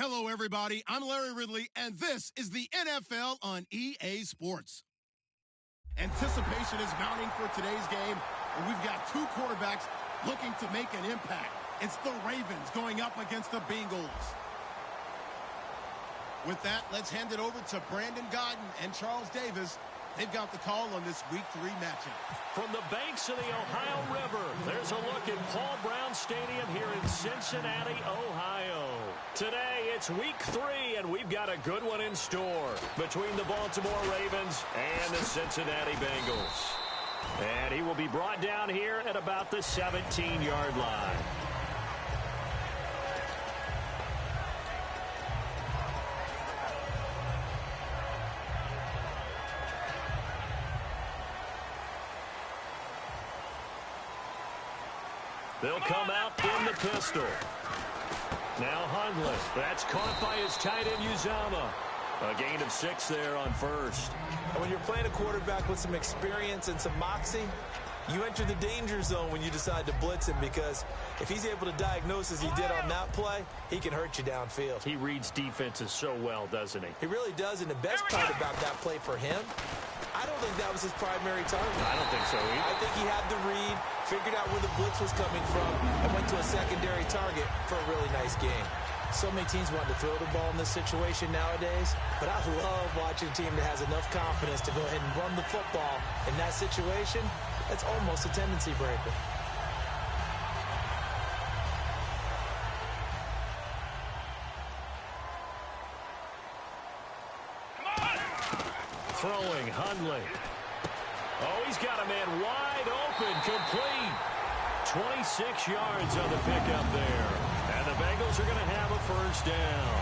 Hello, everybody. I'm Larry Ridley, and this is the NFL on EA Sports. Anticipation is mounting for today's game, and we've got two quarterbacks looking to make an impact. It's the Ravens going up against the Bengals. With that, let's hand it over to Brandon Godden and Charles Davis. They've got the call on this Week 3 matchup. From the banks of the Ohio River, there's a look at Paul Brown Stadium here in Cincinnati, Ohio. Today, it's Week 3, and we've got a good one in store between the Baltimore Ravens and the Cincinnati Bengals. And he will be brought down here at about the 17-yard line. They'll come out in the pistol. Now Hundley. That's caught by his tight end, Uzama. A gain of 6 there on first. And when you're playing a quarterback with some experience and some moxie, you enter the danger zone when you decide to blitz him, because if he's able to diagnose as he did on that play, he can hurt you downfield. He reads defenses so well, doesn't he? He really does, and the best part about that play for him, I don't think that was his primary target. I don't think so either. I think he had the read, figured out where the blitz was coming from, and went to a secondary target for a really nice game. So many teams want to throw the ball in this situation nowadays, but I love watching a team that has enough confidence to go ahead and run the football in that situation. That's almost a tendency breaker. Throwing, Hundley. Oh, he's got a man wide open, complete. 26 yards on the pickup there. And the Bengals are going to have a first down.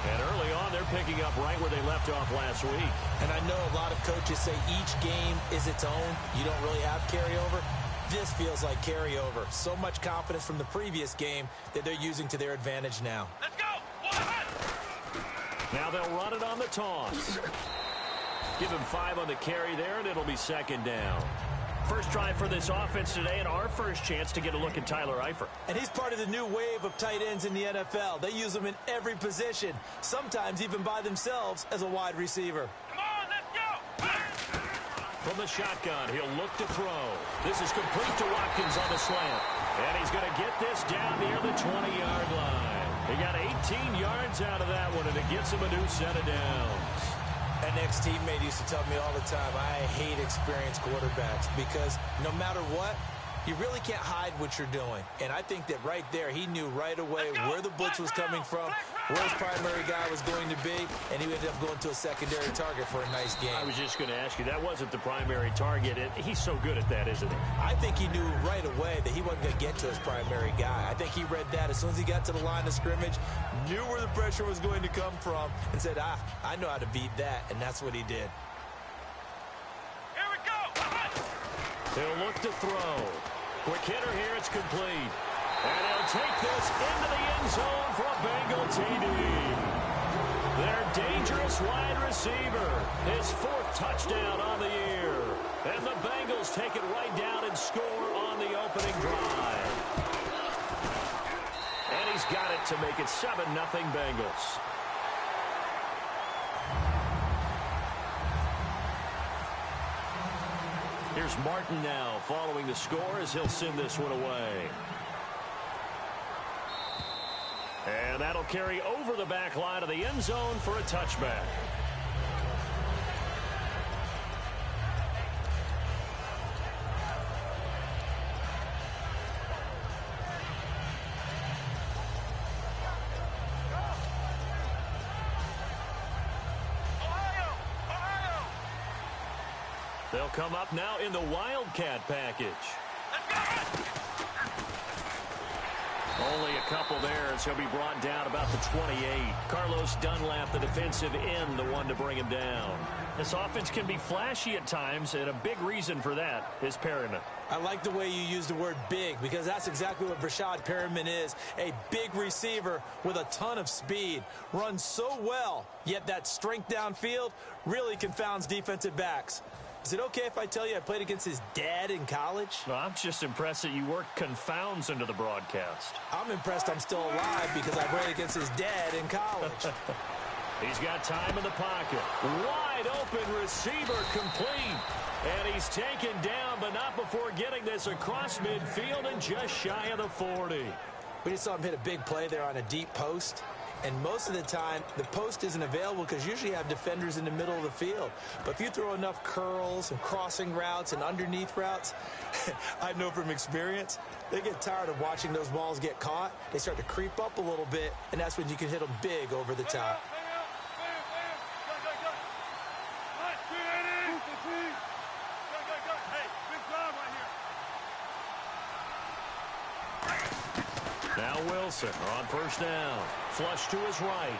And early on, they're picking up right where they left off last week. And I know a lot of coaches say each game is its own. You don't really have carryover. This feels like carryover. So much confidence from the previous game that they're using to their advantage now. Let's go! Now they'll run it on the toss. Give him 5 on the carry there, and it'll be second down. First try for this offense today, and our first chance to get a look at Tyler Eifert. And he's part of the new wave of tight ends in the NFL. They use them in every position, sometimes even by themselves as a wide receiver. Come on, let's go! From the shotgun, he'll look to throw. This is complete to Watkins on the slant. And he's going to get this down near the 20-yard line. He got 18 yards out of that one, and it gets him a new set of downs. An ex-teammate used to tell me all the time, I hate experienced quarterbacks, because no matter what, you really can't hide what you're doing. And I think that right there, he knew right away where the blitz was coming from, where his primary guy was going to be, and he ended up going to a secondary target for a nice game. I was just going to ask you, that wasn't the primary target. He's so good at that, isn't he? I think he knew right away that he wasn't going to get to his primary guy. I think he read that as soon as he got to the line of scrimmage, knew where the pressure was going to come from, and said, I know how to beat that, and that's what he did. Here we go! He'll look to throw. Quick hitter here, it's complete. And he'll take this into the end zone for a Bengal TD. Their dangerous wide receiver, his 4th touchdown on the year. And the Bengals take it right down and score on the opening drive. And he's got it to make it 7-0 Bengals. Here's Martin now following the score as he'll send this one away. And that'll carry over the back line of the end zone for a touchback. They'll come up now in the Wildcat package. Only a couple there as he'll be brought down about the 28. Carlos Dunlap, the defensive end, the one to bring him down. This offense can be flashy at times, and a big reason for that is Perriman. I like the way you use the word big, because that's exactly what Brashad Perriman is, a big receiver with a ton of speed. Runs so well, yet that strength downfield really confounds defensive backs. Is it okay if I tell you I played against his dad in college? Well, I'm just impressed that you worked confounds into the broadcast. I'm impressed I'm still alive because I played against his dad in college. He's got time in the pocket. Wide open receiver complete. And he's taken down, but not before getting this across midfield and just shy of the 40. We just saw him hit a big play there on a deep post. And most of the time, the post isn't available because usually you have defenders in the middle of the field. But if you throw enough curls and crossing routes and underneath routes, I know from experience, they get tired of watching those balls get caught. They start to creep up a little bit, and that's when you can hit them big over the top. Now Wilson on first down. Flush to his right.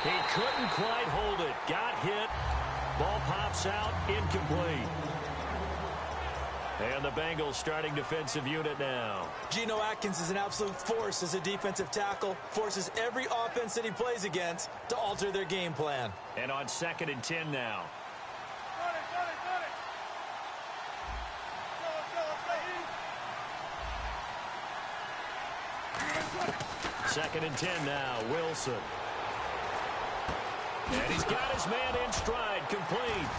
He couldn't quite hold it. Got hit. Ball pops out. Incomplete. And the Bengals starting defensive unit now. Geno Atkins is an absolute force as a defensive tackle. Forces every offense that he plays against to alter their game plan. And on 2nd and 10 now. Second and 10 now, Wilson. And he's got his man in stride, complete.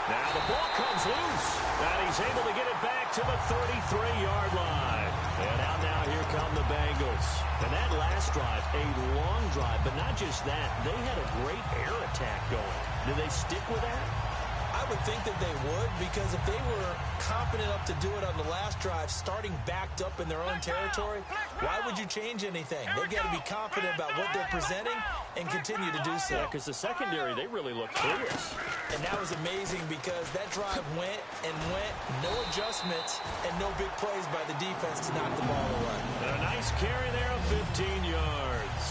Now the ball comes loose, and he's able to get it back to the 33-yard line. And out now, here come the Bengals. And that last drive, a long drive, but not just that. They had a great air attack going. Do they stick with that? I would think that they would, because if they were confident enough to do it on the last drive, starting backed up in their own territory, why would you change anything? They've got to be confident about what they're presenting and continue to do so. Yeah, because the secondary, they really look clueless. And that was amazing because that drive went and went, no adjustments, and no big plays by the defense to knock the ball away. And a nice carry there of 15 yards.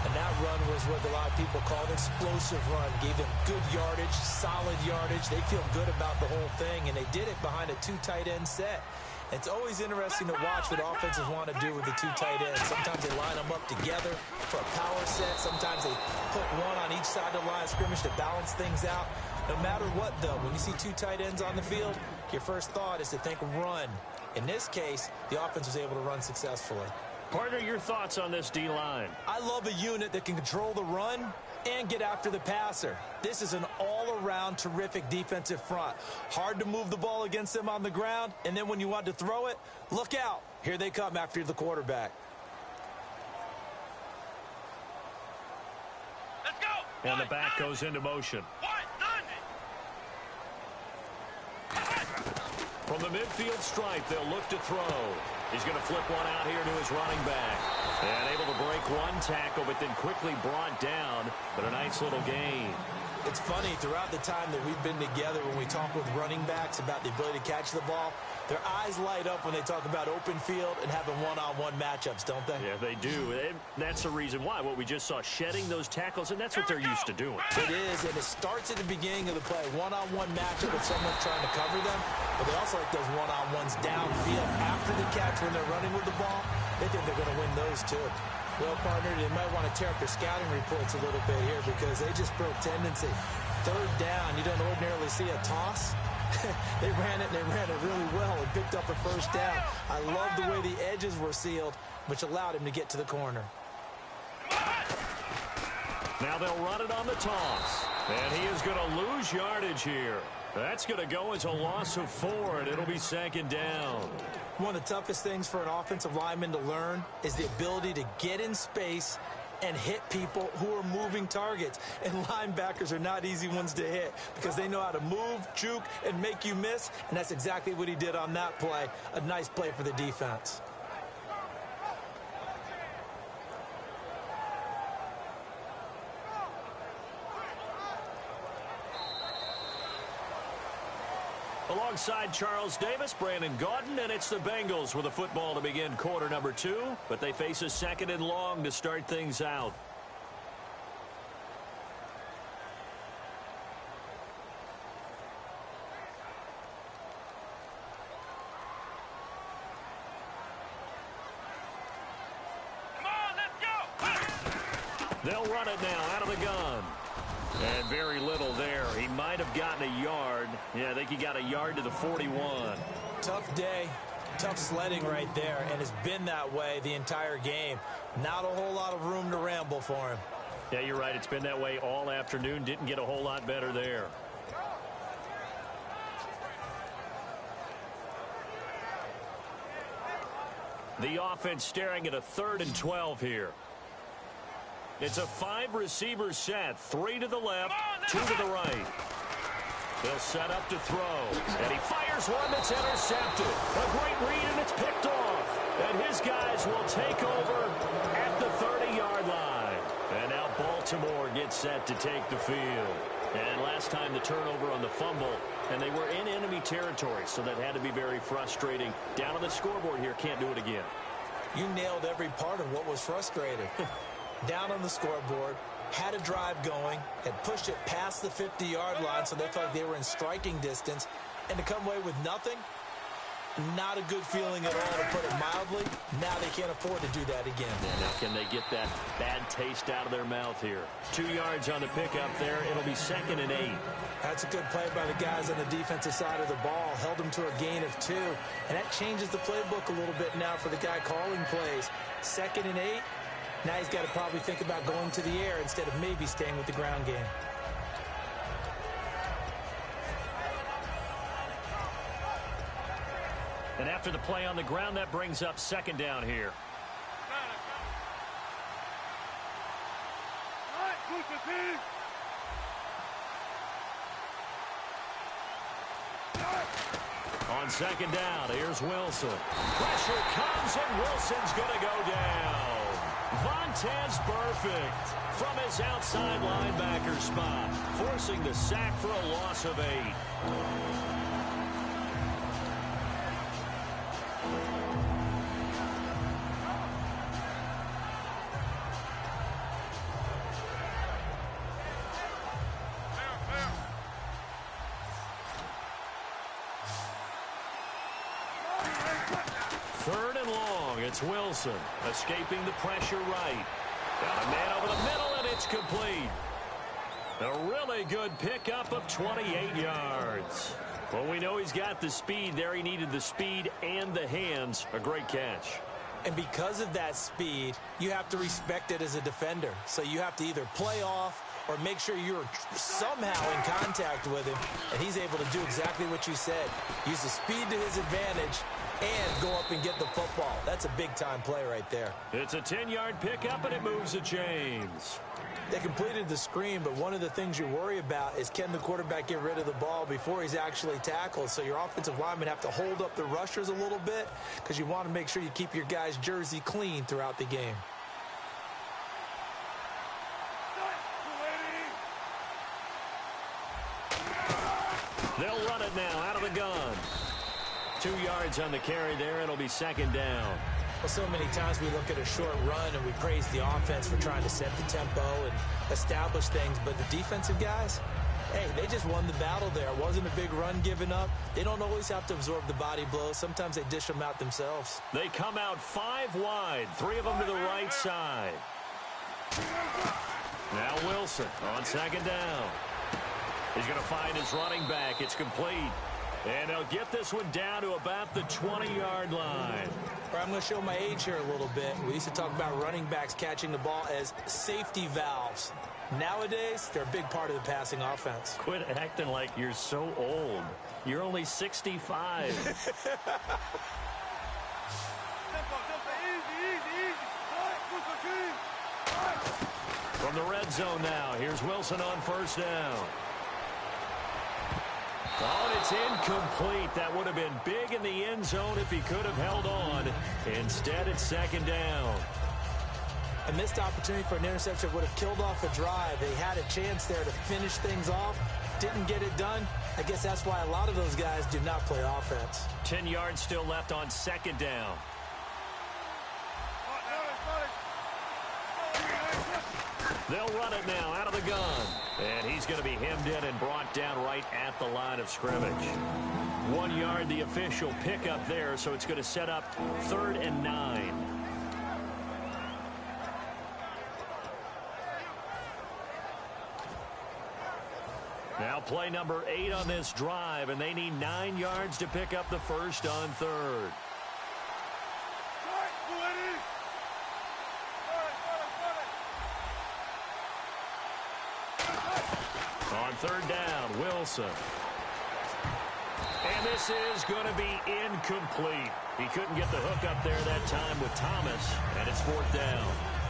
And that run was what a lot of people call an explosive run. Gave them good yardage, solid yardage. They feel good about the whole thing, and they did it behind a 2 tight end set. It's always interesting to watch what offenses want to do with the 2 tight ends. Sometimes they line them up together for a power set. Sometimes they put one on each side of the line of scrimmage to balance things out. No matter what, though, when you see 2 tight ends on the field, your first thought is to think run. In this case, the offense was able to run successfully. Partner, your thoughts on this D-line? I love a unit that can control the run and get after the passer. This is an all-around terrific defensive front. Hard to move the ball against them on the ground, and then when you want to throw it, look out. Here they come after the quarterback. Let's go. And the back goes into motion. From the midfield stripe, they'll look to throw. He's going to flip one out here to his running back. And able to break one tackle, but then quickly brought down. But a nice little gain. It's funny, throughout the time that we've been together, when we talk with running backs about the ability to catch the ball, their eyes light up when they talk about open field and having one-on-one matchups, don't they? Yeah, they do. And that's the reason why. What we just saw, shedding those tackles, and that's what they're used to doing. It is, and it starts at the beginning of the play. One-on-one matchup with someone trying to cover them, but they also like those one-on-ones downfield after the catch when they're running with the ball. They think they're going to win those, too. Well, partner, they might want to tear up their scouting reports a little bit here because they just broke tendency. 3rd down, you don't ordinarily see a toss. They ran it, and they ran it really well and picked up a 1st down. I love the way the edges were sealed, which allowed him to get to the corner. Now they'll run it on the toss. And he is going to lose yardage here. That's going to go as a loss of 4, and it'll be 2nd down. One of the toughest things for an offensive lineman to learn is the ability to get in space and hit people who are moving targets. And linebackers are not easy ones to hit because they know how to move, juke, and make you miss. And that's exactly what he did on that play. A nice play for the defense. Alongside Charles Davis, Brandon Gaudin, and it's the Bengals with the football to begin quarter number 2, but they face a 2nd and long to start things out. Come on, let's go. They'll run it now out of the gun. And very little there. He might have gotten a yard. Yeah, I think he got a yard to the 41. Tough day, tough sledding right there, and it's been that way the entire game. Not a whole lot of room to ramble for him. Yeah, you're right. It's been that way all afternoon. Didn't get a whole lot better there. The offense staring at a 3rd and 12 here. It's a 5-receiver set. 3 to the left, 2 to the right. They'll set up to throw. And he fires one that's intercepted. A great read, and it's picked off. And his guys will take over at the 30-yard line. And now Baltimore gets set to take the field. And last time the turnover on the fumble, and they were in enemy territory, so that had to be very frustrating. Down on the scoreboard here, can't do it again. You nailed every part of what was frustrating. Down on the scoreboard, had a drive going, had pushed it past the 50-yard line so they felt like they were in striking distance, and to come away with nothing, not a good feeling at all, to put it mildly. Now they can't afford to do that again. Yeah, now can they get that bad taste out of their mouth here? 2 yards on the pickup there. It'll be 2nd and 8. That's a good play by the guys on the defensive side of the ball. Held them to a gain of 2. And that changes the playbook a little bit now for the guy calling plays. 2nd and 8. Now he's got to probably think about going to the air instead of maybe staying with the ground game. And after the play on the ground, that brings up 2nd down here. On 2nd down, here's Wilson. Pressure comes, and Wilson's going to go down. Vontaze Burfict from his outside linebacker spot, forcing the sack for a loss of 8. It's Wilson escaping the pressure right. Got a man over the middle, and it's complete. A really good pickup of 28 yards. Well, we know he's got the speed there. He needed the speed and the hands. A great catch. And because of that speed, you have to respect it as a defender. So you have to either play off or make sure you're somehow in contact with him. And he's able to do exactly what you said. Use the speed to his advantage and go up and get the football. That's a big-time play right there. It's a 10-yard pickup, and it moves the chains. They completed the screen, but one of the things you worry about is can the quarterback get rid of the ball before he's actually tackled. So your offensive linemen have to hold up the rushers a little bit because you want to make sure you keep your guys' jersey clean throughout the game. They'll run it now out of the gun. 2 yards on the carry there. It'll be 2nd down. Well, so many times we look at a short run and we praise the offense for trying to set the tempo and establish things. But the defensive guys, hey, they just won the battle there. It wasn't a big run given up. They don't always have to absorb the body blows. Sometimes they dish them out themselves. They come out 5 wide. 3 of them to the right side. Now Wilson on 2nd down. He's going to find his running back. It's complete. And they'll get this one down to about the 20-yard line. I'm going to show my age here a little bit. We used to talk about running backs catching the ball as safety valves. Nowadays, they're a big part of the passing offense. Quit acting like you're so old. You're only 65. From the red zone now, here's Wilson on 1st down. Oh, and it's incomplete. That would have been big in the end zone if he could have held on. Instead, it's 2nd down. A missed opportunity for an interception would have killed off a drive. They had a chance there to finish things off. Didn't get it done. I guess that's why a lot of those guys do not play offense. 10 yards still left on 2nd down. They'll run it now out of the gun. And he's going to be hemmed in and brought down right at the line of scrimmage. 1 yard, the official pickup there, so it's going to set up 3rd and 9. play number 8 on this drive, and they need 9 yards to pick up the first on third. On third down, Wilson. And this is going to be incomplete. He couldn't get the hook up there that time with Thomas, and it's fourth down.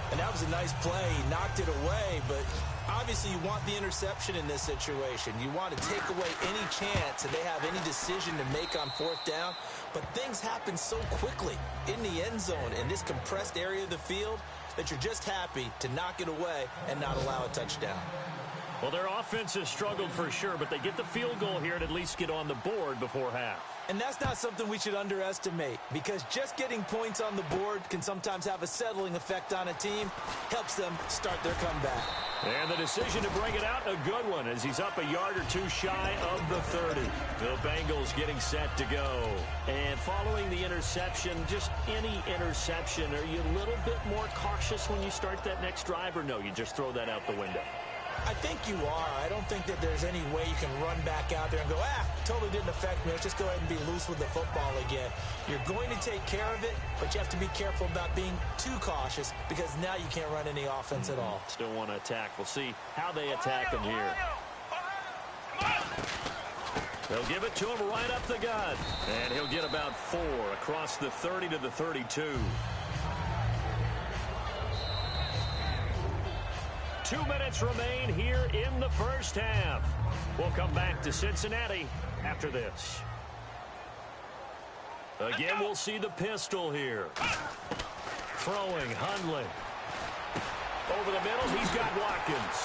And that was a nice play. He knocked it away, but obviously you want the interception in this situation. You want to take away any chance that they have any decision to make on fourth down. But things happen so quickly in the end zone in this compressed area of the field that you're just happy to knock it away and not allow a touchdown. Well, their offense has struggled for sure, but they get the field goal here and at least get on the board before half. And that's not something we should underestimate, because just getting points on the board can sometimes have a settling effect on a team, helps them start their comeback. And the decision to bring it out, a good one, as he's up a yard or two shy of the 30. The Bengals getting set to go. And following the interception, just any interception, are you a little bit more cautious when you start that next drive, or no, you just throw that out the window? I think you are. I don't think that there's any way you can run back out there and go, totally didn't affect me. Let's just go ahead and be loose with the football again. You're going to take care of it, but you have to be careful about being too cautious, because now you can't run any offense at all. Still want to attack. We'll see how they attack him here. They'll give it to him right up the gut. And he'll get about 4 across the 30 to the 32. 2 minutes remain here in the first half. We'll come back to Cincinnati after this. Again, we'll see the pistol here. Throwing, Hundley. Over the middle, he's got Watkins.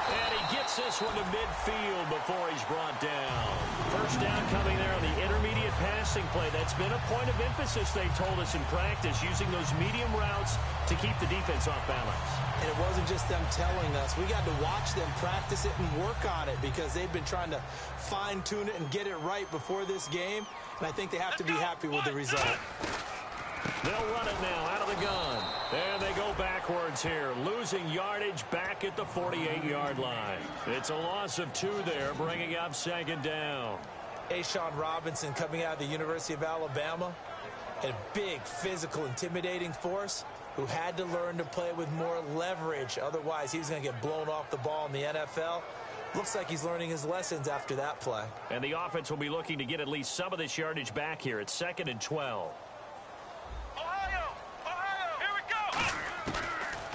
And he gets this one to midfield before he's brought down. First down coming there on the intermediate passing play. That's been a point of emphasis, they told us in practice, using those medium routes to keep the defense off balance. And it wasn't just them telling us. We got to watch them practice it and work on it, because they've been trying to fine-tune it and get it right before this game. And I think they have to be happy with the result. They'll run it now out of the gun. And they go backwards here, losing yardage back at the 48-yard line. It's a loss of 2 there, bringing up second down. Ashawn Robinson coming out of the University of Alabama, a big, physical, intimidating force who had to learn to play with more leverage. Otherwise, he was going to get blown off the ball in the NFL. Looks like he's learning his lessons after that play. And the offense will be looking to get at least some of this yardage back here. It's 2nd and 12.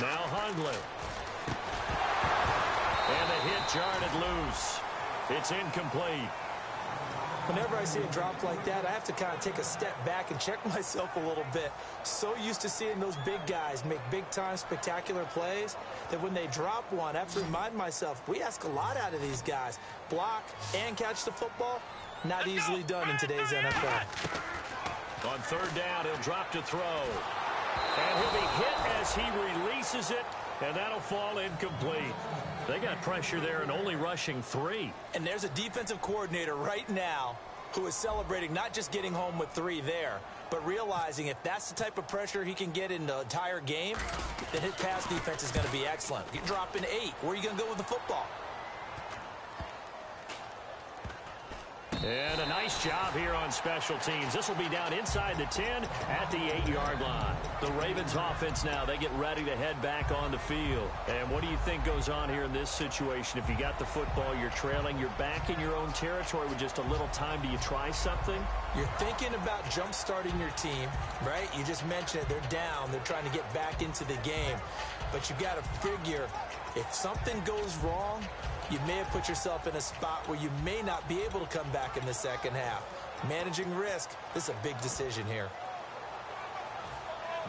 Now Hundley. And the hit jarred it loose. It's incomplete. Whenever I see a drop like that, I have to kind of take a step back and check myself a little bit. So used to seeing those big guys make big-time spectacular plays that when they drop one, I have to remind myself, we ask a lot out of these guys. Block and catch the football, not easily done in today's NFL. On third down, he'll drop to throw. And he'll be hit as he releases it, and that'll fall incomplete. They got pressure there and only rushing 3. And there's a defensive coordinator right now who is celebrating not just getting home with 3 there, but realizing if that's the type of pressure he can get in the entire game, then his pass defense is going to be excellent. You're dropping 8. Where are you going to go with the football? And a nice job here on special teams. This will be down inside the 10 at the 8-yard line. The Ravens offense now, they get ready to head back on the field. And what do you think goes on here in this situation? If you got the football, you're trailing, you're back in your own territory with just a little time. Do you try something? You're thinking about jump-starting your team, right? You just mentioned it. They're down. They're trying to get back into the game. But you got to figure, if something goes wrong, you may have put yourself in a spot where you may not be able to come back in the second half. Managing risk, this is a big decision here.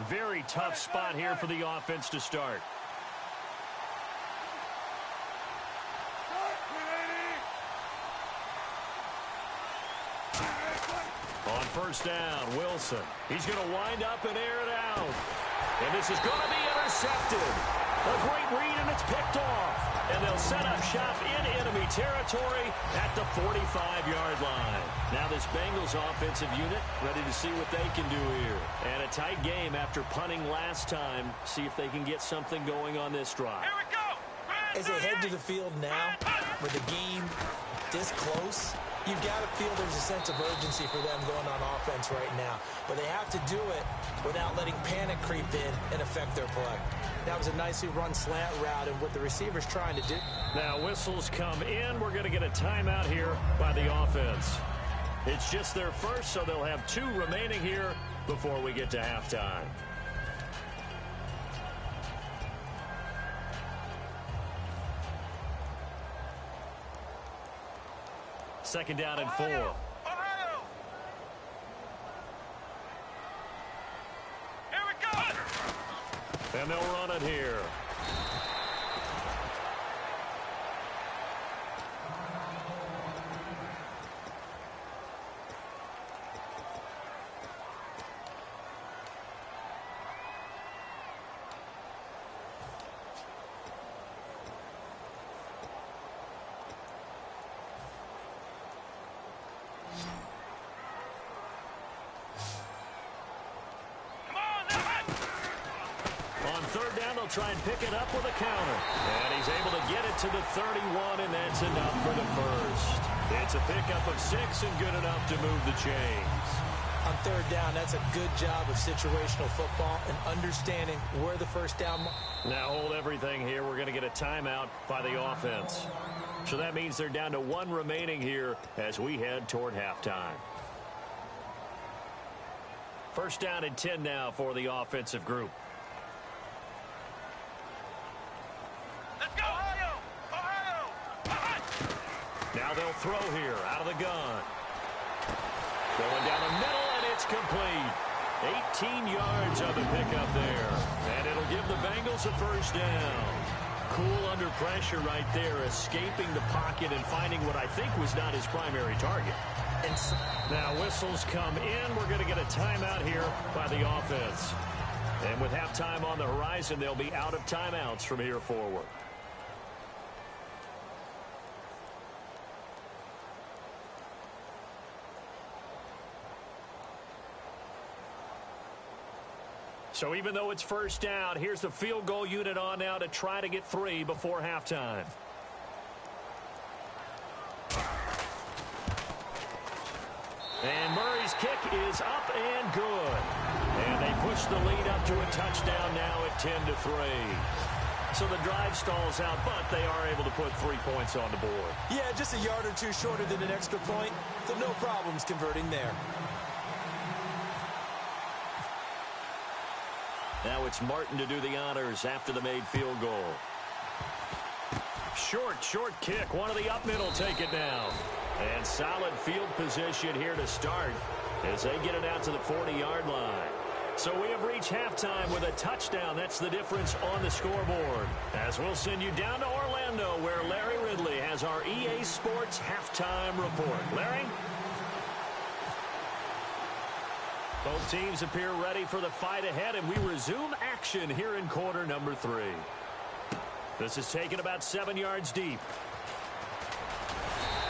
Very tough spot here for the offense to start. On first down, Wilson. He's going to wind up and air it out. And this is going to be intercepted. A great read, and it's picked off. And they'll set up shop in enemy territory at the 45-yard line. Now this Bengals offensive unit ready to see what they can do here. And a tight game after punting last time. See if they can get something going on this drive. Here we go. As they head to the field now, where the game this close, you've got to feel there's a sense of urgency for them going on offense right now. But they have to do it without letting panic creep in and affect their play. That was a nicely run slant route, and what the receiver's trying to do. Now whistles come in. We're going to get a timeout here by the offense. It's just their first, so they'll have 2 remaining here before we get to halftime. Second down and 4. Ohio! Here we go! And they'll run it here. Third down, they'll try and pick it up with a counter. And he's able to get it to the 31, and that's enough for the first. It's a pickup of 6 and good enough to move the chains. On third down, that's a good job of situational football and understanding where the first down. Now hold everything here. We're going to get a timeout by the offense. So that means they're down to 1 remaining here as we head toward halftime. First down and 10 now for the offensive group. Now they'll throw here out of the gun. Going down the middle, and it's complete. 18 yards on the pickup there. And it'll give the Bengals a first down. Cool under pressure right there, escaping the pocket and finding what I think was not his primary target. And now whistles come in. We're going to get a timeout here by the offense. And with halftime on the horizon, they'll be out of timeouts from here forward. So even though it's first down, here's the field goal unit on now to try to get 3 before halftime. And Murray's kick is up and good. And they push the lead up to a touchdown now at 10-3. So the drive stalls out, but they are able to put 3 points on the board. Yeah, just a yard or 2 shorter than an extra point, so no problems converting there. Now it's Martin to do the honors after the made field goal. Short kick. One of the up middle take it down. And solid field position here to start as they get it out to the 40-yard line. So we have reached halftime with a touchdown. That's the difference on the scoreboard. As we'll send you down to Orlando, where Larry Ridley has our EA Sports halftime report. Larry? Both teams appear ready for the fight ahead, and we resume action here in quarter number 3. This is taken about 7 yards deep.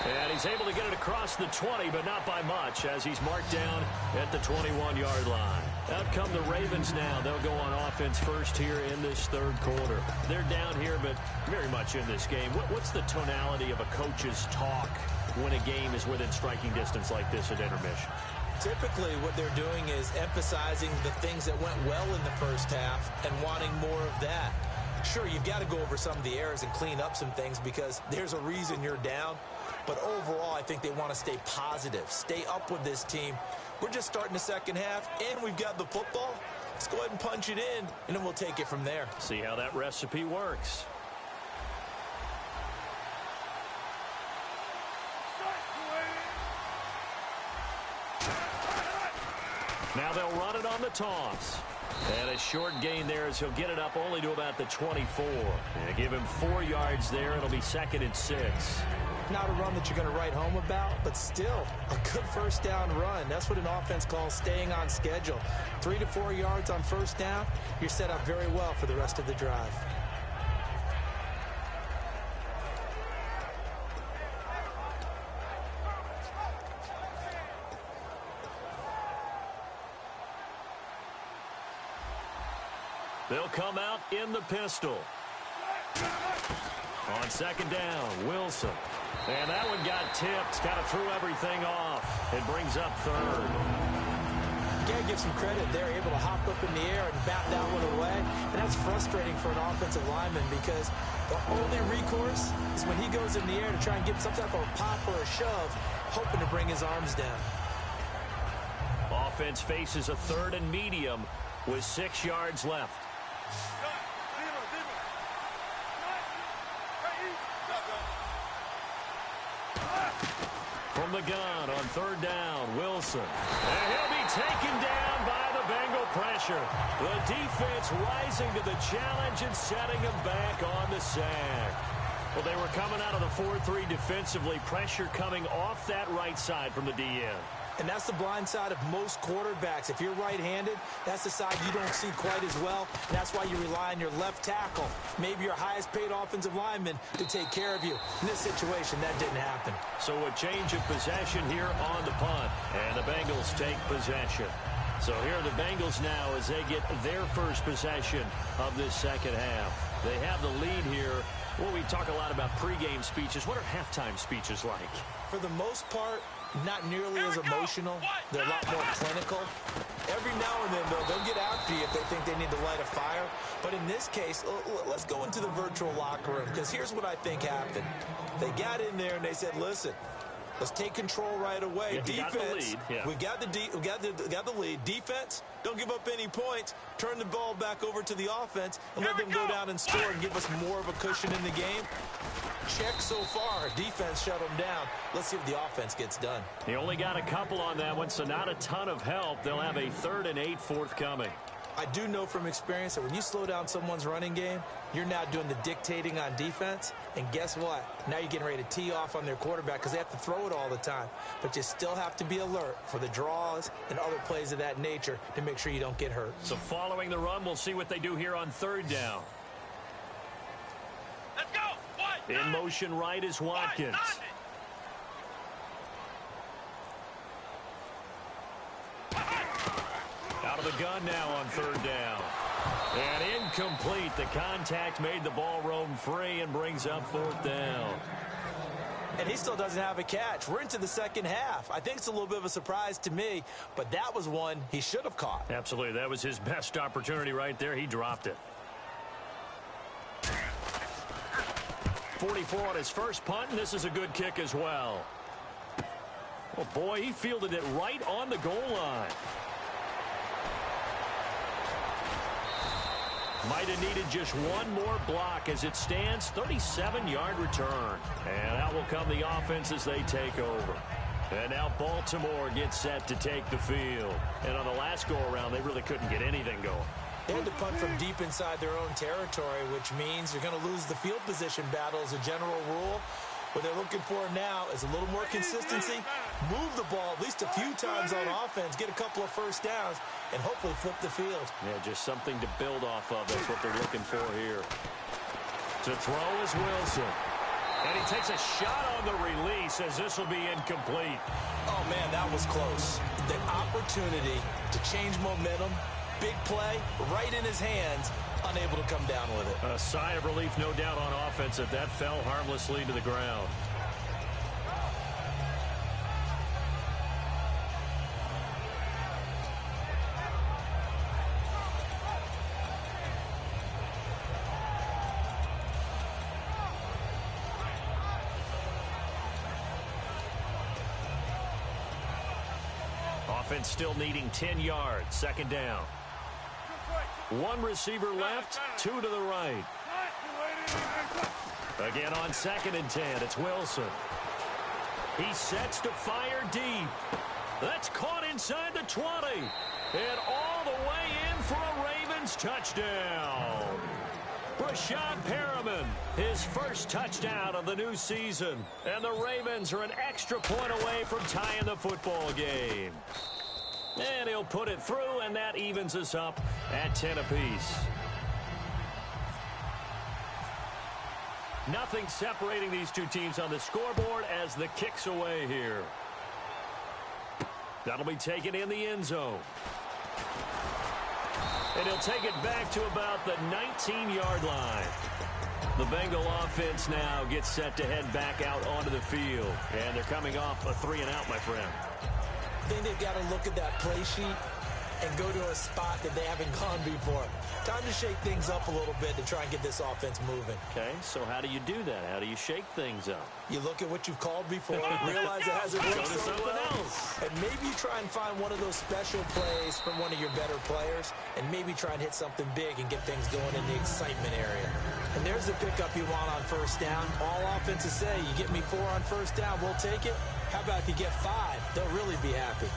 And he's able to get it across the 20, but not by much, as he's marked down at the 21-yard line. Out come the Ravens now. They'll go on offense first here in this third quarter. They're down here, but very much in this game. What's the tonality of a coach's talk when a game is within striking distance like this at intermission? Typically, what they're doing is emphasizing the things that went well in the first half and wanting more of that. Sure, you've got to go over some of the errors and clean up some things because there's a reason you're down. But overall, I think they want to stay positive, stay up with this team. We're just starting the second half, and we've got the football. Let's go ahead and punch it in, and then we'll take it from there. See how that recipe works. Now they'll run it on the toss. And a short gain there as he'll get it up only to about the 24. And give him 4 yards there. It'll be 2nd and 6. Not a run that you're going to write home about, but still a good first down run. That's what an offense calls staying on schedule. 3 to 4 yards on first down, you're set up very well for the rest of the drive. They'll come out in the pistol. On second down, Wilson. And that one got tipped, kind of threw everything off. It brings up third. You got to give some credit there, able to hop up in the air and bat that one away. And that's frustrating for an offensive lineman because the only recourse is when he goes in the air to try and get some type of a pop or a shove, hoping to bring his arms down. Offense faces a third and medium with 6 yards left. From the gun on third down, Wilson. And he'll be taken down by the Bengal pressure. The defense rising to the challenge and setting him back on the sack. Well, they were coming out of the 4-3 defensively. Pressure coming off that right side from the DN. And that's the blind side of most quarterbacks. If you're right-handed, that's the side you don't see quite as well. And that's why you rely on your left tackle, maybe your highest-paid offensive lineman, to take care of you. In this situation, that didn't happen. So a change of possession here on the punt. And the Bengals take possession. So here are the Bengals now as they get their first possession of this second half. They have the lead here. Well, we talk a lot about pregame speeches. What are halftime speeches like? For the most part, not nearly as emotional. They're a lot more clinical. Every now and then, though, they'll get after you if they think they need to light a fire. But in this case, let's go into the virtual locker room, because here's what I think happened. They got in there and they said, listen, let's take control right away. Yeah, Defense, we got the lead. Defense, don't give up any points. Turn the ball back over to the offense and let them go down and score and give us more of a cushion in the game. Check so far. Defense shut them down. Let's see if the offense gets done. He only got a couple on that one, so not a ton of help. They'll have a 3rd and 8 forthcoming. I do know from experience that when you slow down someone's running game, you're now doing the dictating on defense. And guess what? Now you're getting ready to tee off on their quarterback because they have to throw it all the time. But you still have to be alert for the draws and other plays of that nature to make sure you don't get hurt. So following the run, we'll see what they do here on third down. Let's go. In motion right is Watkins. Out of the gun now on third down. And incomplete. The contact made the ball roam free and brings up 4th down. And he still doesn't have a catch. We're into the second half. I think it's a little bit of a surprise to me, but that was one he should have caught. Absolutely. That was his best opportunity right there. He dropped it. 44 on his first punt, and this is a good kick as well. Oh, boy, he fielded it right on the goal line. Might have needed just one more block as it stands. 37-yard return. And out will come the offense as they take over. And now Baltimore gets set to take the field. And on the last go-around, they really couldn't get anything going. They had to punt from deep inside their own territory, which means you're going to lose the field position battle as a general rule. What they're looking for now is a little more consistency, move the ball at least a few times on offense, get a couple of first downs, and hopefully flip the field. Yeah, just something to build off of. That's what they're looking for here. To throw is Wilson. And he takes a shot on the release as this will be incomplete. Oh, man, that was close. The opportunity to change momentum, big play, right in his hands, unable to come down with it. A sigh of relief, no doubt, on offense that fell harmlessly to the ground. Offense still needing 10 yards. Second down. One receiver left, 2 to the right. Again on 2nd and 10, it's Wilson. He sets to fire deep. That's caught inside the 20. And all the way in for a Ravens touchdown. Brashad Perriman, his first touchdown of the new season. And the Ravens are an extra point away from tying the football game. And he'll put it through, and that evens us up at 10 apiece. Nothing separating these two teams on the scoreboard as the kick's away here. That'll be taken in the end zone. And he'll take it back to about the 19-yard line. The Bengal offense now gets set to head back out onto the field. And they're coming off a 3-and-out, my friend. I think they've got to look at that play sheet and go to a spot that they haven't gone before. Time to shake things up a little bit to try and get this offense moving. Okay, so how do you do that? How do you shake things up? You look at what you've called before, realize it hasn't worked so well, and maybe you try and find one of those special plays from one of your better players, and maybe try and hit something big and get things going in the excitement area. And there's the pickup you want on first down. All offenses say, you get me 4 on first down, we'll take it. How about if you get 5? They'll really be happy.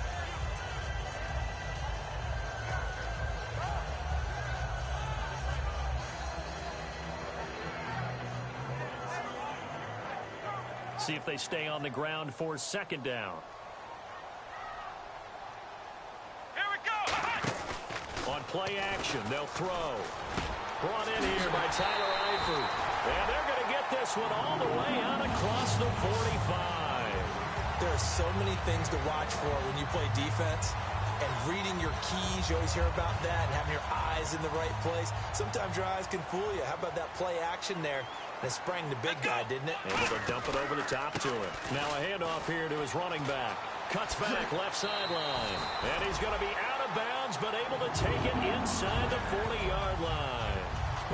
See if they stay on the ground for second down. Here we go. On play action, they'll throw. Brought in here by Tyler Eifert. And they're going to get this one all the way out across the 45. There are so many things to watch for when you play defense. And reading your keys, you always hear about that, and having your eyes in the right place. Sometimes your eyes can fool you. How about that play action there? And it sprang the big guy, didn't it? Able to dump it over the top to him. Now a handoff here to his running back. Cuts back left sideline. And he's going to be out of bounds, but able to take it inside the 40-yard line.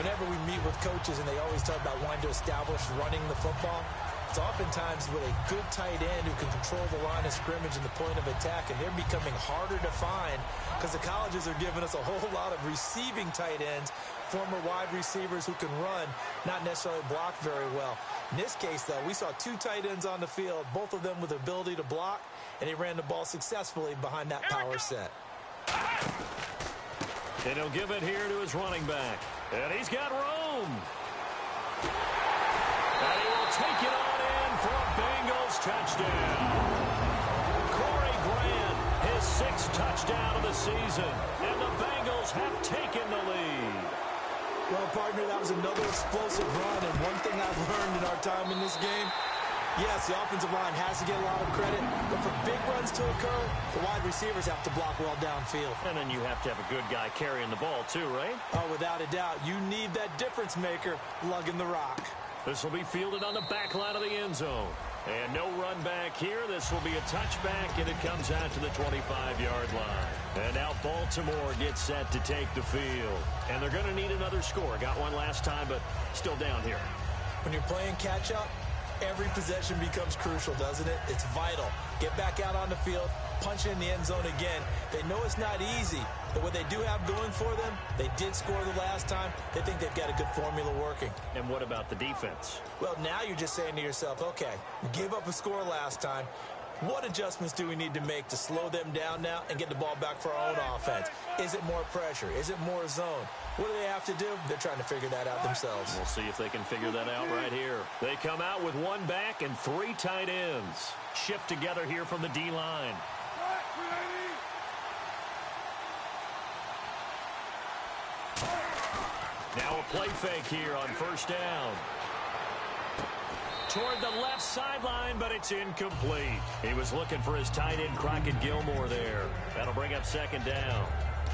Whenever we meet with coaches and they always talk about wanting to establish running the football, it's oftentimes with a good tight end who can control the line of scrimmage and the point of attack, and they're becoming harder to find because the colleges are giving us a whole lot of receiving tight ends, former wide receivers who can run, not necessarily block very well. In this case, though, we saw 2 tight ends on the field, both of them with the ability to block, and he ran the ball successfully behind that power set. And he'll give it here to his running back. And he's got room. And he will take it on in for a Bengals touchdown. Corey Grant, his 6th touchdown of the season. And the Bengals have taken the lead. Well, partner, that was another explosive run. And one thing I've learned in our time in this game, yes, the offensive line has to get a lot of credit. But for big runs to occur, the wide receivers have to block well downfield. And then you have to have a good guy carrying the ball too, right? Oh, without a doubt. You need that difference maker lugging the rock. This will be fielded on the back line of the end zone. And no run back here. This will be a touchback, and it comes out to the 25-yard line. And now Baltimore gets set to take the field. And they're going to need another score. Got one last time, but still down here. When you're playing catch-up, every possession becomes crucial, doesn't it? It's vital. Get back out on the field, punch in the end zone again. They know it's not easy, but what they do have going for them, they did score the last time. They think they've got a good formula working. And what about the defense? Well, now you're just saying to yourself, okay, we gave up a score last time. What adjustments do we need to make to slow them down now and get the ball back for our own offense? Is it more pressure? Is it more zone? What do they have to do? They're trying to figure that out themselves. We'll see if they can figure that out right here. They come out with 1 back and 3 tight ends. Shift together here from the D-line. Now a play fake here on first down. Toward the left sideline, but it's incomplete. He was looking for his tight end, Crockett Gilmore there. That'll bring up second down.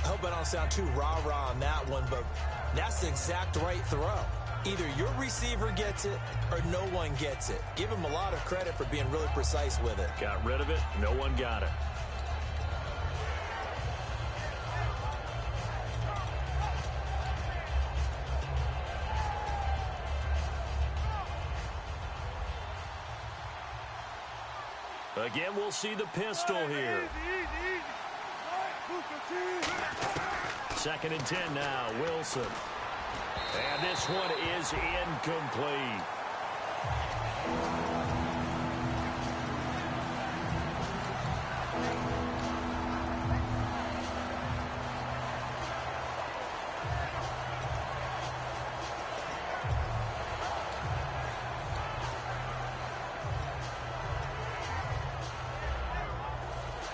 I hope I don't sound too rah-rah on that one, but that's the exact right throw. Either your receiver gets it or no one gets it. Give him a lot of credit for being really precise with it. Got rid of it. No one got it. Again, we'll see the pistol here. 2nd and 10 now, Wilson. And this one is incomplete.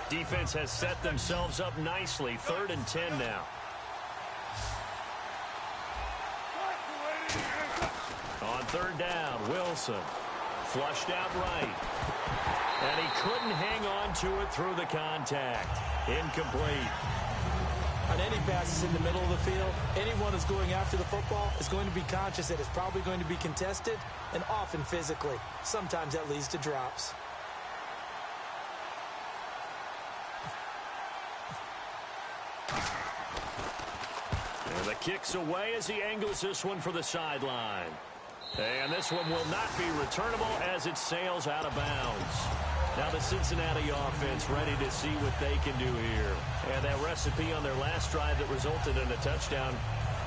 Defense has set themselves up nicely. 3rd and 10 now. On 3rd down, Wilson. Flushed out right. And he couldn't hang on to it through the contact. Incomplete. On any passes in the middle of the field, anyone who's going after the football is going to be conscious that it's probably going to be contested, and often physically. Sometimes that leads to drops. And the kick's away as he angles this one for the sideline. And this one will not be returnable as it sails out of bounds. Now the Cincinnati offense ready to see what they can do here. And that recipe on their last drive that resulted in a touchdown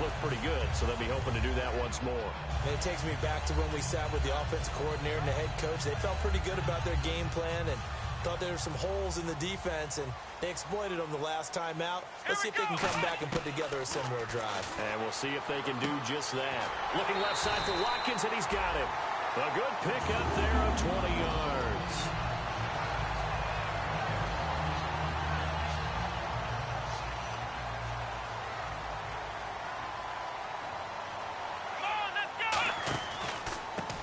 looked pretty good, so they'll be hoping to do that once more. And it takes me back to when we sat with the offensive coordinator and the head coach. They felt pretty good about their game plan and thought there were some holes in the defense, and they exploited them the last time out. Let's see if they can come back and put together a similar drive. And we'll see if they can do just that. Looking left side for Watkins, and he's got it. A good pickup there of 20 yards.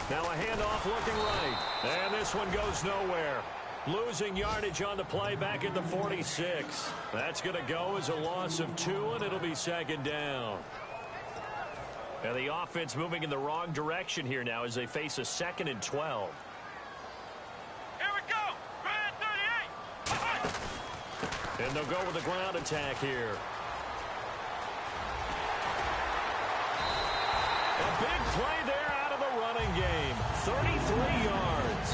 Now a handoff looking right. And this one goes nowhere. Losing yardage on the play back at the 46. That's going to go as a loss of 2, and it'll be second down. And the offense moving in the wrong direction here now as they face a 2nd and 12. Here we go. Brand 38. And they'll go with a ground attack here. A big play there out of the running game. 33 yards.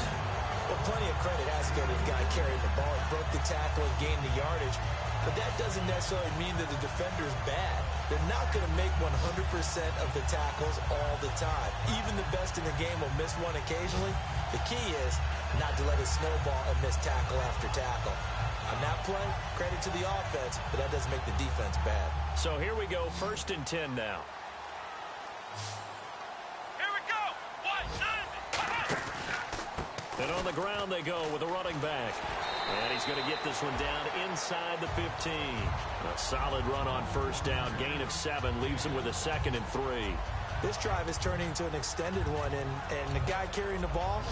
Well, plenty of credit has to go to the guy carrying the ball. He broke the tackle and gained the yardage. But that doesn't necessarily mean that the defender is bad. They're not going to make 100% of the tackles all the time. Even the best in the game will miss one occasionally. The key is not to let it snowball and miss tackle after tackle. On that play, credit to the offense, but that doesn't make the defense bad. So here we go, 1st and 10 now. Here we go. White 90. And on the ground they go with a running back. And he's going to get this one down inside the 15. A solid run on 1st down. Gain of 7 leaves him with a 2nd and 3. This drive is turning into an extended one, and the guy carrying the ball,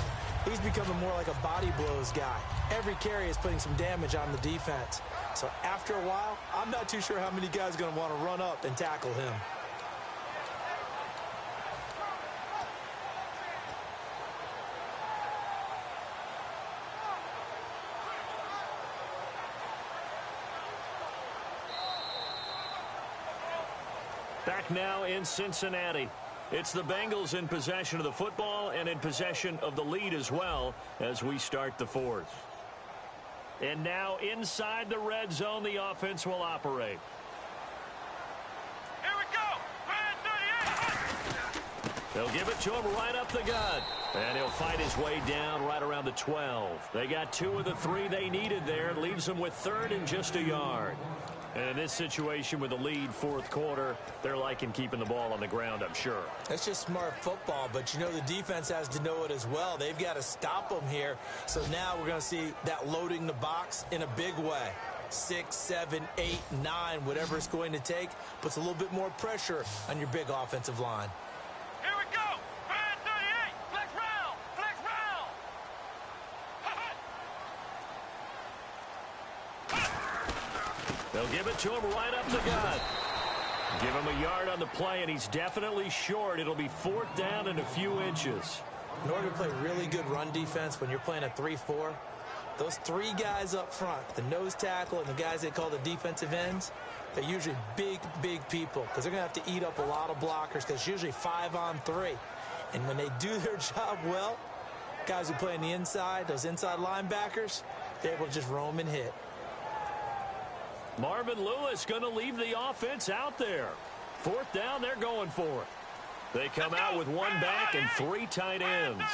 he's becoming more like a body blows guy. Every carry is putting some damage on the defense. So after a while, I'm not too sure how many guys are going to want to run up and tackle him. Back now in Cincinnati. It's the Bengals in possession of the football and in possession of the lead as well as we start the 4th. And now inside the red zone, the offense will operate. Here we go. Brand 38. They'll give it to him right up the gut. And he'll fight his way down right around the 12. They got 2 of the 3 they needed there. Leaves them with 3rd and just a yard. And in this situation with the lead 4th quarter, they're liking keeping the ball on the ground, I'm sure. That's just smart football, but you know the defense has to know it as well. They've got to stop them here. So now we're going to see that loading the box in a big way. 6, 7, 8, 9, whatever it's going to take, puts a little bit more pressure on your big offensive line. Here we go. Brand 38. Flex round. Flex round. They'll give it to him right up the gut. Give him a yard on the play, and he's definitely short. It'll be 4th down and a few inches. In order to play really good run defense when you're playing a 3-4, those 3 guys up front, the nose tackle and the guys they call the defensive ends, they're usually big, big people because they're going to have to eat up a lot of blockers because it's usually 5 on 3. And when they do their job well, guys who play on the inside, those inside linebackers, they're able to just roam and hit. Marvin Lewis going to leave the offense out there. 4th down, they're going for it. They come out with 1 back and 3 tight ends.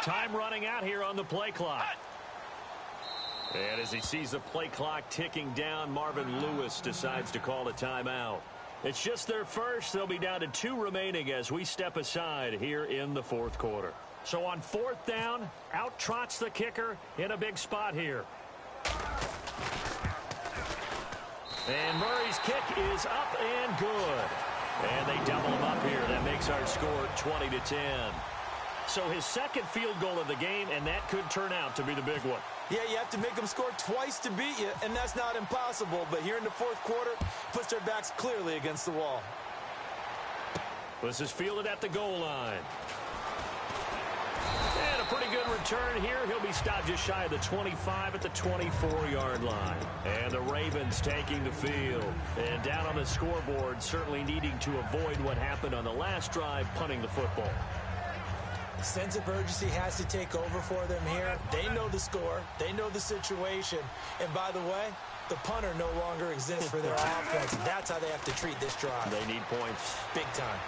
Time running out here on the play clock. And as he sees the play clock ticking down, Marvin Lewis decides to call a timeout. It's just their first. They'll be down to 2 remaining as we step aside here in the 4th quarter. So on 4th down, out trots the kicker in a big spot here. And Murray's kick is up and good. And they double him up here. That makes our score 20-10. So his second field goal of the game, and that could turn out to be the big one. Yeah, you have to make them score twice to beat you, and that's not impossible. But here in the fourth quarter, puts their backs clearly against the wall. This is fielded at the goal line. And a pretty good return here. He'll be stopped just shy of the 25 at the 24-yard line. And the Ravens taking the field. And down on the scoreboard, certainly needing to avoid what happened on the last drive, punting the football. Sense of urgency has to take over for them here. They know the score. They know the situation. And by the way, the punter no longer exists for their offense. That's how they have to treat this drive. They need points. Big time.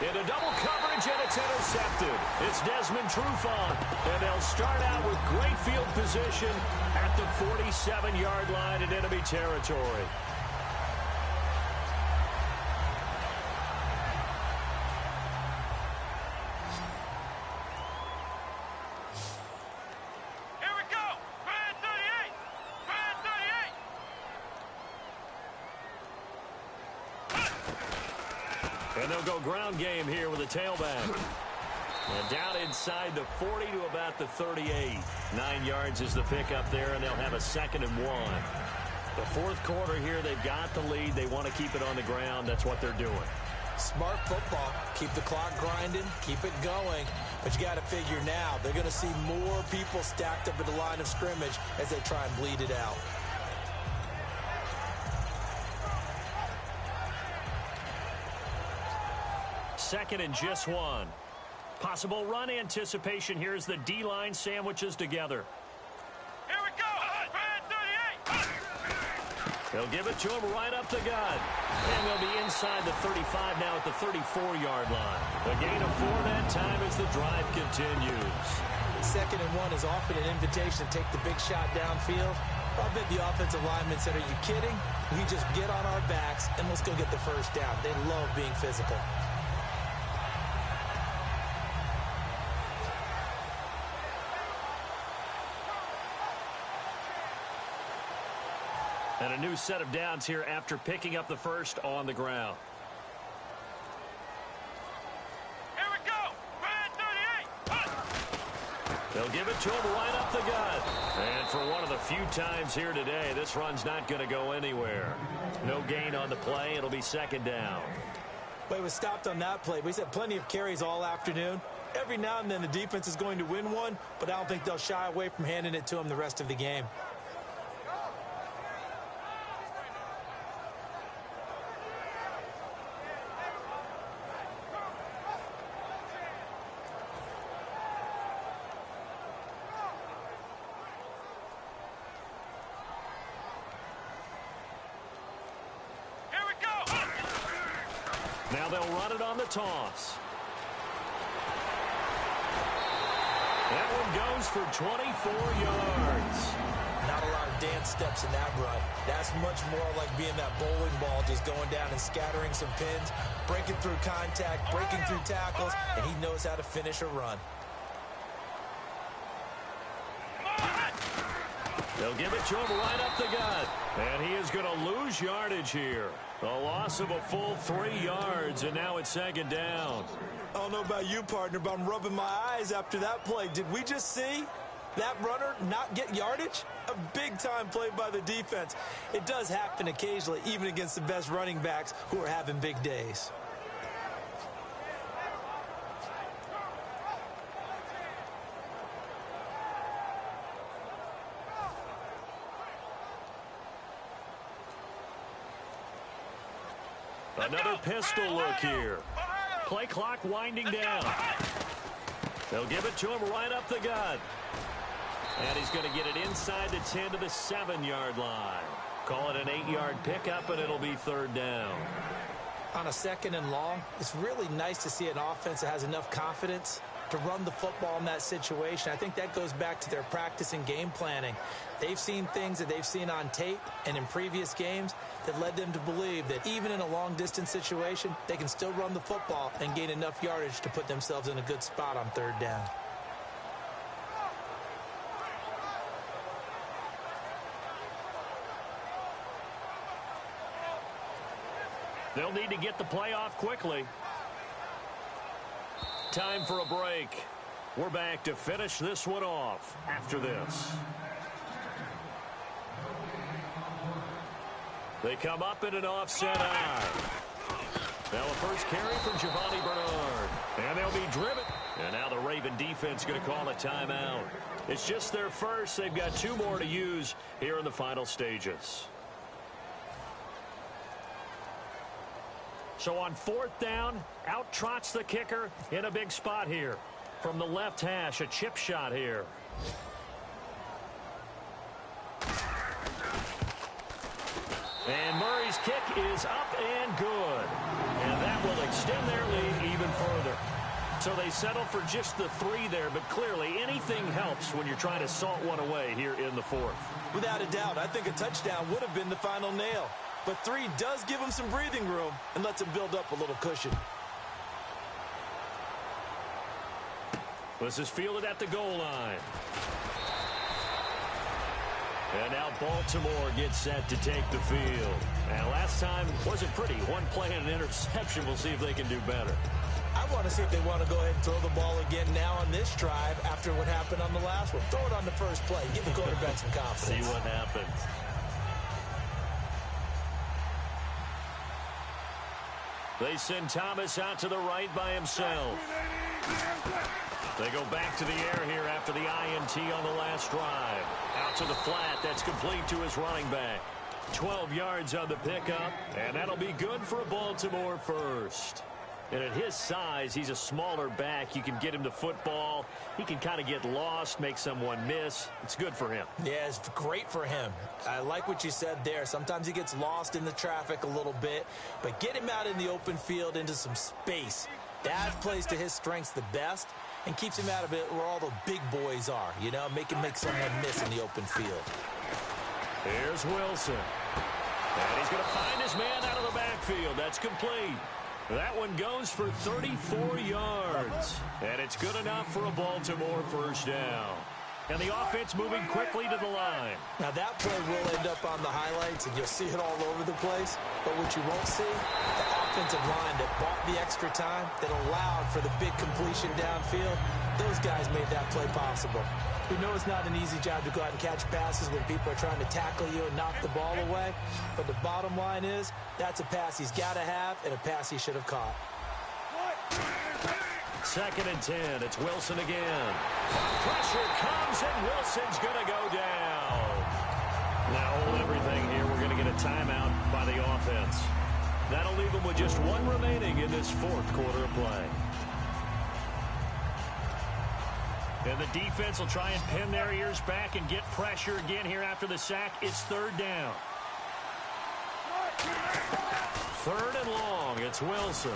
Into double coverage, and it's intercepted. It's Desmond Trufant. And they'll start out with great field position at the 47-yard line in enemy territory. And they'll go ground game here with a tailback. And down inside the 40 to about the 38. 9 yards is the pickup there, and they'll have a 2nd and 1. The fourth quarter here, they've got the lead. They want to keep it on the ground. That's what they're doing. Smart football. Keep the clock grinding. Keep it going. But you got to figure now, they're going to see more people stacked up at the line of scrimmage as they try and bleed it out. Second and just 1. Possible run anticipation. Here's the D-line sandwiches together. Here we go. Man 38. They'll give it to him right up the gut. And they'll be inside the 35 now at the 34-yard line. A gain of 4 that time as the drive continues. 2nd and 1 is often an invitation to take the big shot downfield. I bet the offensive lineman said, are you kidding? We just get on our backs and let's go get the first down. They love being physical. And a new set of downs here after picking up the first on the ground. Here we go. Man 38. They'll give it to him right up the gut. And for one of the few times here today, this run's not going to go anywhere. No gain on the play. It'll be 2nd down. Well, he was stopped on that play. He's had plenty of carries all afternoon. Every now and then the defense is going to win one, but I don't think they'll shy away from handing it to him the rest of the game. Now they'll run it on the toss. That one goes for 24 yards. Not a lot of dance steps in that run. That's much more like being that bowling ball, just going down and scattering some pins, breaking through contact, breaking through tackles, and he knows how to finish a run. They'll give it to him right up the gut. And he is going to lose yardage here. A loss of a full 3 yards, and now it's 2nd down. I don't know about you, partner, but I'm rubbing my eyes after that play. Did we just see that runner not get yardage? A big-time play by the defense. It does happen occasionally, even against the best running backs who are having big days. Another pistol look here. Play clock winding down. They'll give it to him right up the gut. And he's going to get it inside the 10 to the 7-yard line. Call it an 8-yard pickup, and it'll be 3rd down. On a 2nd and long, it's really nice to see an offense that has enough confidence to run the football in that situation. I think that goes back to their practice and game planning. They've seen things that they've seen on tape and in previous games that led them to believe that even in a long-distance situation, they can still run the football and gain enough yardage to put themselves in a good spot on 3rd down. They'll need to get the play off quickly. Time for a break. We're back to finish this one off after this. They come up in an offset eye. Now a first carry from Giovanni Bernard. And they'll be driven. And now the Raven defense going to call a timeout. It's just their first. They've got 2 more to use here in the final stages. So on 4th down, out trots the kicker in a big spot here. From the left hash, a chip shot here. And Murray's kick is up and good. And that will extend their lead even further. So they settle for just the 3 there, but clearly anything helps when you're trying to salt one away here in the 4th. Without a doubt, I think a touchdown would have been the final nail. But 3 does give him some breathing room and lets him build up a little cushion. This is fielded at the goal line. And now Baltimore gets set to take the field. And last time wasn't pretty. 1 play and an interception. We'll see if they can do better. I want to see if they want to go ahead and throw the ball again now on this drive after what happened on the last one. Throw it on the first play. Give the quarterback some confidence. See what happens. They send Thomas out to the right by himself. They go back to the air here after the INT on the last drive. Out to the flat. That's complete to his running back. 12 yards on the pickup, and that'll be good for a Baltimore first. And at his size, he's a smaller back. You can get him the football. He can kind of get lost, make someone miss. It's good for him. Yeah, it's great for him. I like what you said there. Sometimes he gets lost in the traffic a little bit, but get him out in the open field into some space. That plays to his strengths the best and keeps him out of it where all the big boys are, you know, make someone miss in the open field. Here's Wilson. And he's going to find his man out of the backfield. That's complete. That one goes for 34 yards. And it's good enough for a Baltimore first down. And the offense moving quickly to the line. Now that play will end up on the highlights, and you'll see it all over the place. But what you won't see, the offensive line that bought the extra time, that allowed for the big completion downfield, those guys made that play possible. We know it's not an easy job to go out and catch passes when people are trying to tackle you and knock the ball away. But the bottom line is, that's a pass he's got to have and a pass he should have caught. 2nd and 10. It's Wilson again. Pressure comes, and Wilson's going to go down. Now hold everything here. We're going to get a timeout by the offense. That'll leave them with just 1 remaining in this 4th quarter of play. And the defense will try and pin their ears back and get pressure again here after the sack. It's 3rd down. 3rd and long. It's Wilson.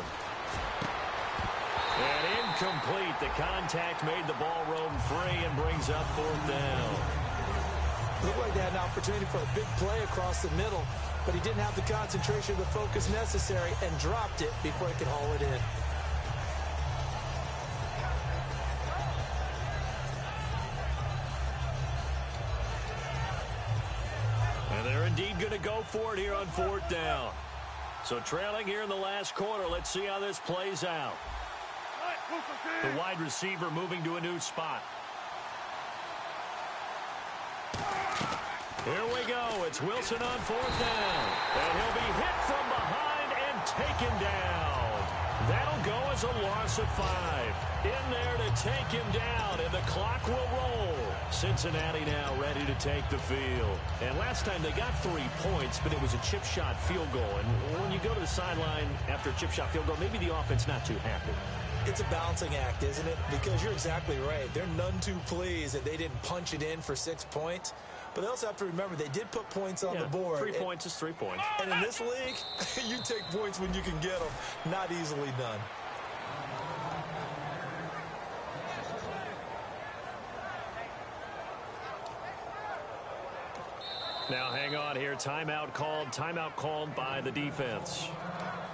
And incomplete. The contact made the ball roam free and brings up 4th down. Looked like they had an opportunity for a big play across the middle, but he didn't have the concentration or the focus necessary and dropped it before he could haul it in. And they're indeed going to go for it here on 4th down. So trailing here in the last quarter, let's see how this plays out. The wide receiver moving to a new spot. Here we go. It's Wilson on 4th down. And he'll be hit from behind and taken down. That'll go as a loss of 5. In there to take him down, and the clock will roll. Cincinnati now ready to take the field. And last time they got 3 points, but it was a chip shot field goal. And when you go to the sideline after a chip shot field goal, maybe the offense not too happy. It's a balancing act, isn't it? Because you're exactly right. They're none too pleased that they didn't punch it in for 6 points. But they also have to remember they did put points on the board. 3 points is 3 points. And in this league, you take points when you can get them. Not easily done. Now hang on here. Timeout called by the defense.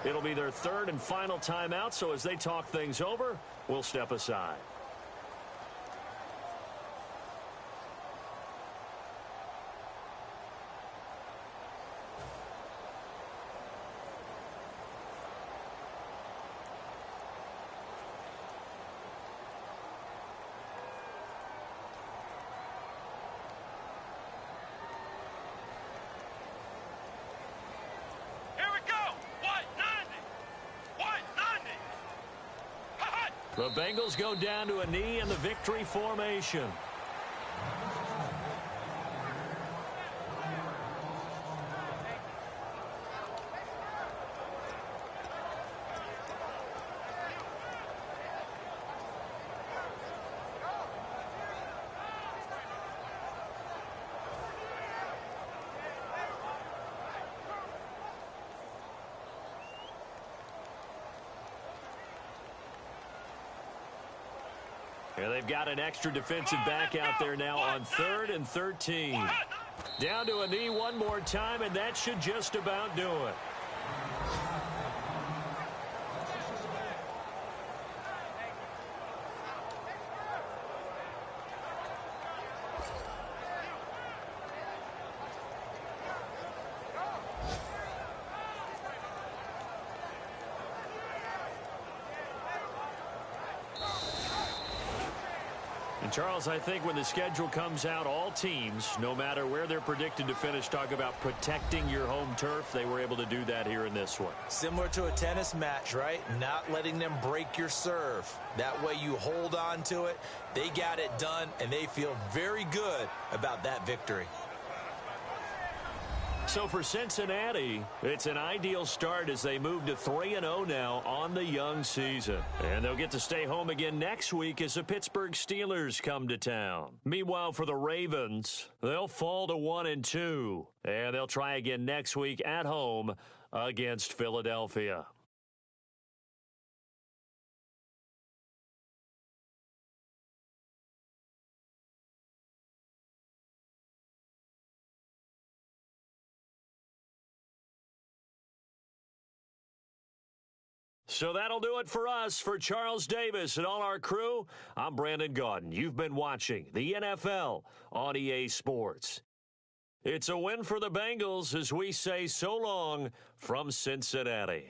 It'll be their 3rd and final timeout, so as they talk things over, we'll step aside. The Bengals go down to a knee in the victory formation. And they've got an extra defensive back out there now on 3rd and 13. Down to a knee one more time, and that should just about do it. Charles, I think when the schedule comes out, all teams, no matter where they're predicted to finish, talk about protecting your home turf. They were able to do that here in this one. Similar to a tennis match, right? Not letting them break your serve. That way you hold on to it. They got it done, and they feel very good about that victory. So for Cincinnati, it's an ideal start as they move to 3-0 now on the young season. And they'll get to stay home again next week as the Pittsburgh Steelers come to town. Meanwhile, for the Ravens, they'll fall to 1-2. And they'll try again next week at home against Philadelphia. So that'll do it for us. For Charles Davis and all our crew, I'm Brandon Gaudin. You've been watching the NFL on EA Sports. It's a win for the Bengals as we say so long from Cincinnati.